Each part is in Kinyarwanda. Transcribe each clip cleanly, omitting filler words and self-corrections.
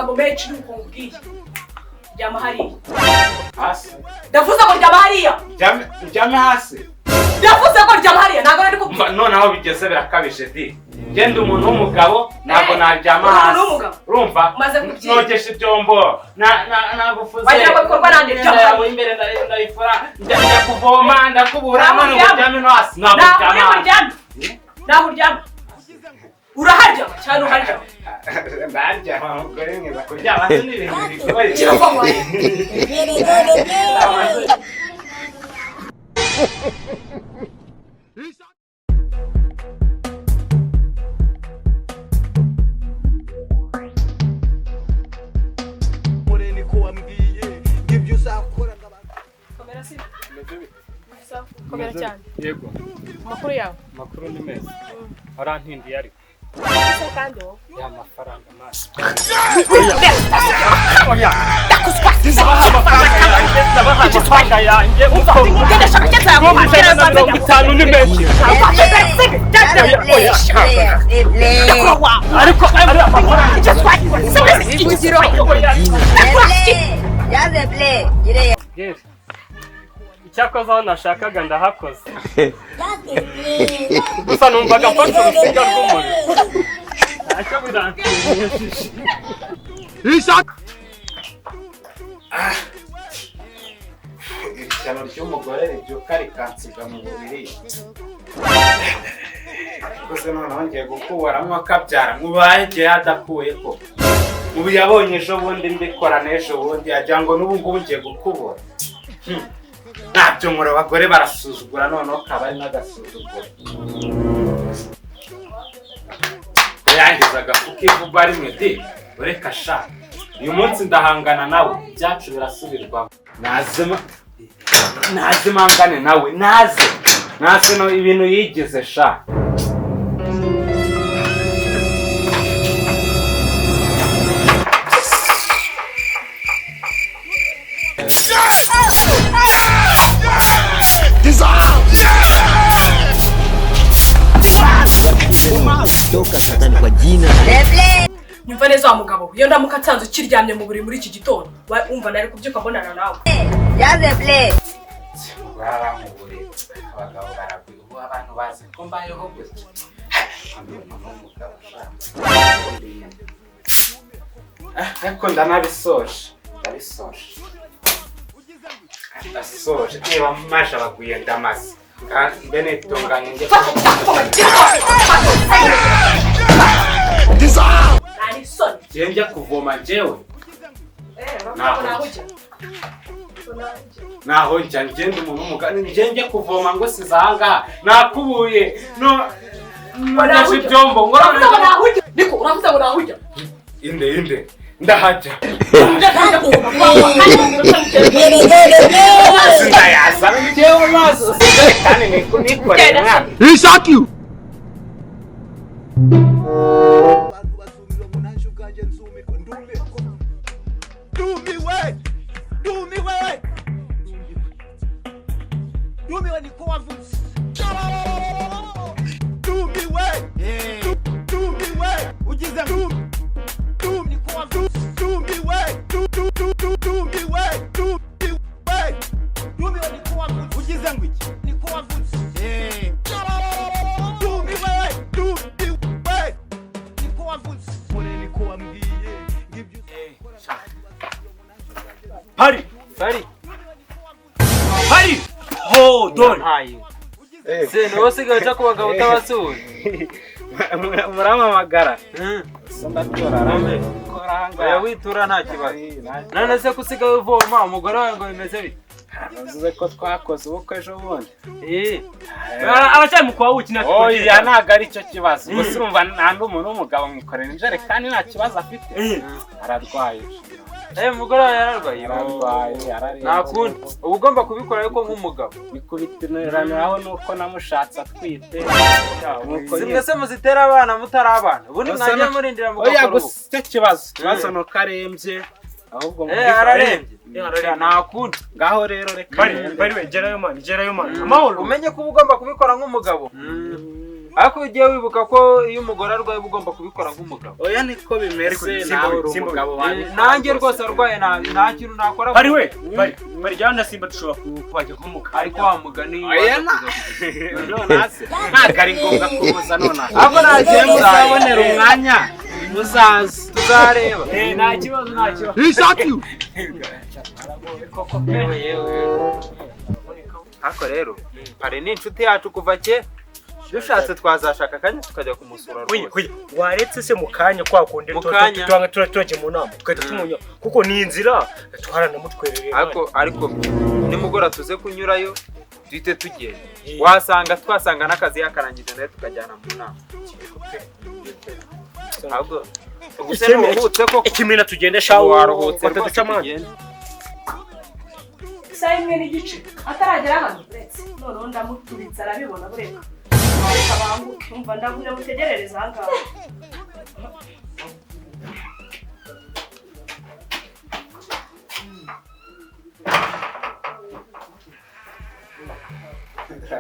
amagambo menshi nuko ngubwiye. Ryama hariya. Hasi. Ndavuze ko ryama hariya. Ryame hasi. Ndavuze ko ryama hariya ntago ari kubwira. Noneho bigeze birakabije di. Genda umuntu w'umugabo ntabwo naryama hasi. Urumva? Nogesha ibyombo. Nagufuze. Wagira ngo bikorwa nande ryama imbere ndayifura. Njya kuvoma ndakubura none uryame no hasi. Ntabwo ryama. Naho uryama. Uraharya cyane uharya. Ndarya mugore mwiza kuryama n'ibintu bigoye. Mureni ko wambwiye ngibyo uzakora ng'abantu. Komera si. Komera cyane. Yego. Makuru yawe. Makuru ni meza. Arantindi yari. Kandi wo. Ya mafaranga maso. Oya. Ndakuswasiza Amafaranga yanjye uko ngende shaka cyane yawe mashera za 5 ni menshi. Ariko icyakoze aho nashakaga ndahakoze. Gusa numvaga mfashe urusiga rw'umuriro. Ntacyo biranshimishije. Ishyano ry'umugore ribyuka rikansiga mu buriri. Gusa noneho ngiye gukuburamo akabyara mubaye igihe yadakuye ko. Ubu yabonye ejo bundi mbikora n'ejo bundi agira ngo n'ubu ngubu ngiye gukubura. Ntabyo muri abagore barasuzugura noneho kabari n'agasuzuguro. Yangizaga kuko ivuba rimwe di ureka sha. Uyu munsi ndahangana nawe byacu birasubirwamo. Nazimangane nawe naze no ibintu yigeze sha. Toka satani kwa jina. Nyumva neza wa mugabo iyo ndamuka nsanze ukiryamye mu buri muri iki gitondo umva nari kubyuka mbonana nawe. Yaze play. Wara mu buri abagabo baragwiye ubu abantu bazi ko mbayeho gutya. Ariko ndanabisoje. Ndasoje niba masha baguye ndamaze. Bene tunganye nge. Nani son. Njya kuvoma jewe. Naho njya ngenda umuntu umugani njya kuvoma ngo sizanga nakubuye no ndaje ibyombo ngora nahujya niko uravuze ngo nahujya inde ndahajya sindayaza njyewe maso kandi nikorera mwana Ishak you. Hari. Oh, dore. Se no wasigaye cyo kubagabo utabasuye. Muramamagara. Ndatora Oya witura nta kibazo. None se kusigaye uvoma umugore wawe ngo bimeze bite? Navuze ko twakoze ubukwe ejo bundi. Abacyari mu kwa wukina twagiye. Oya ntago ari cyo kibazo. Gusa urumva nandi umuntu w'umugabo mwikorera injerekani nta kibazo afite. Ararwaye. Umugore wawe yararwaye. Nakundi uba ugomba kubikora ariko nk'umugabo. Bikubitiranaho nuko namushatse atwite. Zimwe se muzitera abana mutari abana. Ubundi mwajya murindira mu gakoro. Oya gusa cyo kibazo. Kibazo no karembye. Ahubwo ararembye. Nakundi. Ngaho rero reka. Bari gerayo man. Amahoro. Umenye ko uba ugomba kubikora nk'umugabo. ariko ugiye wibuka ko iyo umugore arwaye ugomba kubikora nk'umugabo. Oya niko bimeze nawe uri umugabo wanjye. Nanjye rwose arwaye nta kintu nakora. Bari we bari jyana Simba dushobora kwajya kumuka. Ariko wa mugani nonase ntabwo ari ngombwa kubuza nonase. Ahubwo nagiye muzabonera umwanya muzaza tuzareba. Nta kibazo nta kibazo. He shot you. Ariko rero pare ni inshuti yacu kuva kera. Dushatse twazashaka akanya tukajya kumusura rwose. Oya waretse se mukanya kwa kunde turaje mu nama twahita tumunya kuko ni inzira twarana mutwerere. Ariko nimugora tuze kunyurayo duhite tugenda. Wasanga twasanga n'akazi yakarangije naye tukajyana mu nama. Ahubwo ubuse nuruhutse ko ikimina tugende shawo waruhutse duca amande. Sai mwe n'igice ataragera hano uretse none ndamutubitsa arabibona bureka. Abangu umva ndagumye mutegerereza hanga.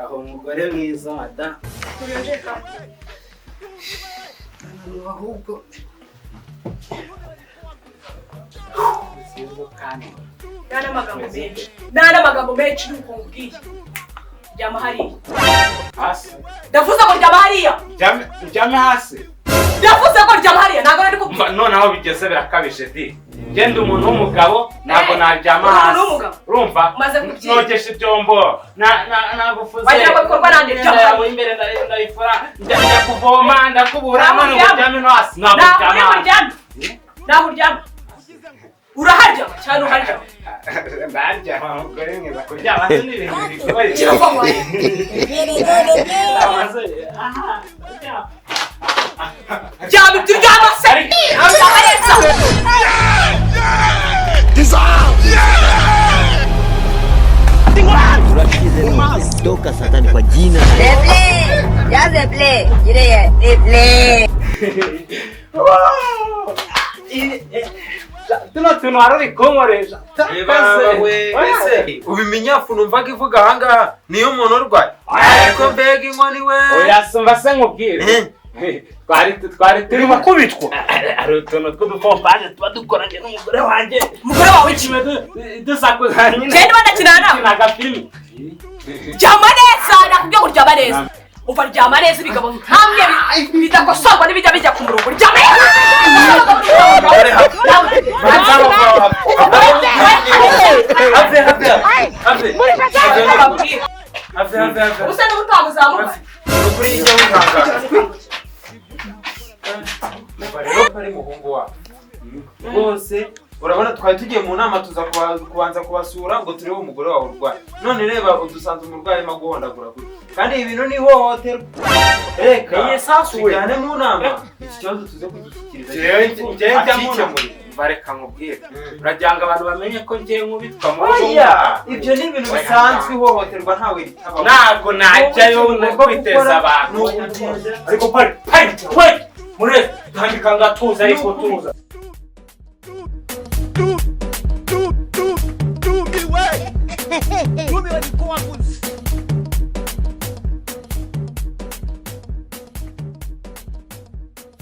Aho mugore mwiza wada. Kurejeka. Ahubwo Nana magambo menshi nuko ngubwiye. Jyama hariya. Hasi. Ndavuze ko jyama hariya. Jyame hasi. Ndavuze ko jyama hariya ntago ari kubwira. None aho bigeze birakabije di. Genda umuntu w'umugabo ntabwo najyama hasi. Urumva? Nogesha ibyombo. Nagufuze. Wajya gukorwa nande jyama imbere ndayifura. Njya kuvoma ndakubura none ujyame no hasi. Naho uryama. Uraharya cyane uharya. Ndarya mugore mwiza kuryama ni ibintu bigoye. Jyama turyama se. Toka satani kwa jina. Tuno tuntu waruri kunkoresha. Ubimenyafu numvaga ivuga ahangaha niyo umuntu urwaye. Ariko mbega inkoni we. Oya sumva se nkubwire. Twari turi kubitwa. Ari utuntu tw'udupompaje tuba dukoranye n'umugore wanjye. Umugore wawe kimwe dusakuza nyine. Genda banakinana. Kinaga filimi. Jyama neza nakubwiye ngo jyama neza. Umva ryama neza bigabo nkamwe bidakosorwa n'ibijya bijya ku murongo. Jyama. Usa n'ubutamuzamuka. Kuri ijya wihangana. Rero pari muhungu wa. Bose urabona twari tugiye mu nama tuza kubanza kubasura ngo turebe umugore wawe urwaye. None reba udusanze umurwayi maguhondagura gute. Kandi ibintu ni hohoterwa. Reka tujyane mu nama. Iki kibazo tuze kugishyikiriza. Njye muri bareka nkubwire. Urajyanga abantu bamenye ko njye nkubitwa mu Oya, ibyo ni ibintu bisanzwe hohoterwa ntawe ritabaho. Ntabwo najyayo no biteza abantu. Ariko pari mure tandika ngatuza ariko tuza.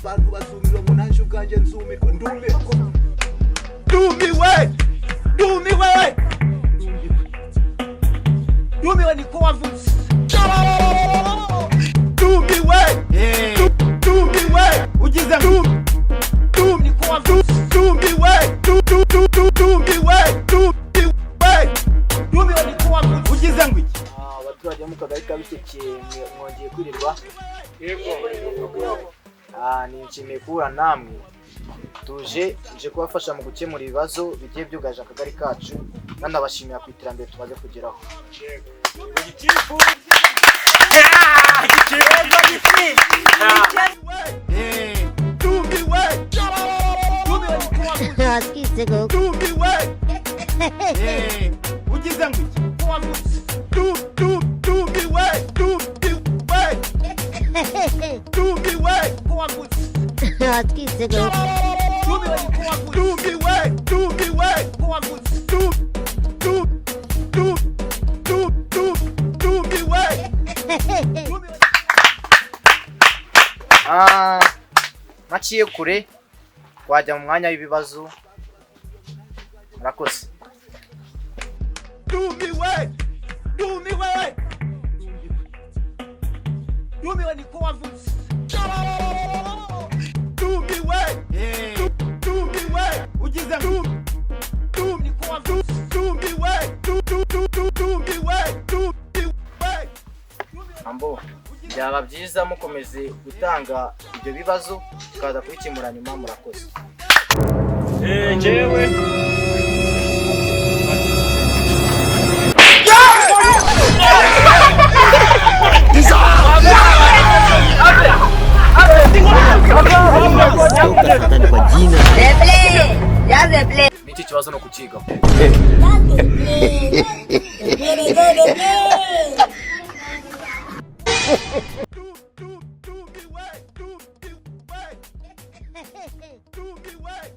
Bantu bazumira umunanje ubwanjye nzumirwa ndumirwa. Ndumiwe niko wavutse. Ndumiwe ugize niko wavutse. Ndumiwe niko wavutse. Ugize ngo iki? Abaturage mu kagari ka Bisheke mwongeye kwirirwa. Ni nshimiye kubura namwe. Tuje kubafasha mu gukemura ibibazo bigiye byugaje akagari kacu kandi abashimira ku iterambere tumaze kugeraho. Ugize ngo iki? Naciye kure wajya mu mwanya w'ibibazo. Murakoze. Do me way. Do me when you go and do me way. Do me way. Ugize do me go and do me way. Do me way. Do me way. Ambo, byaba byiza mukomeze gutanga ibyo bibazo tukaza kubikemura nyuma. Murakoze. Jewe Toka satani kwa jina. Niki kibazo no kukiga. Do me way.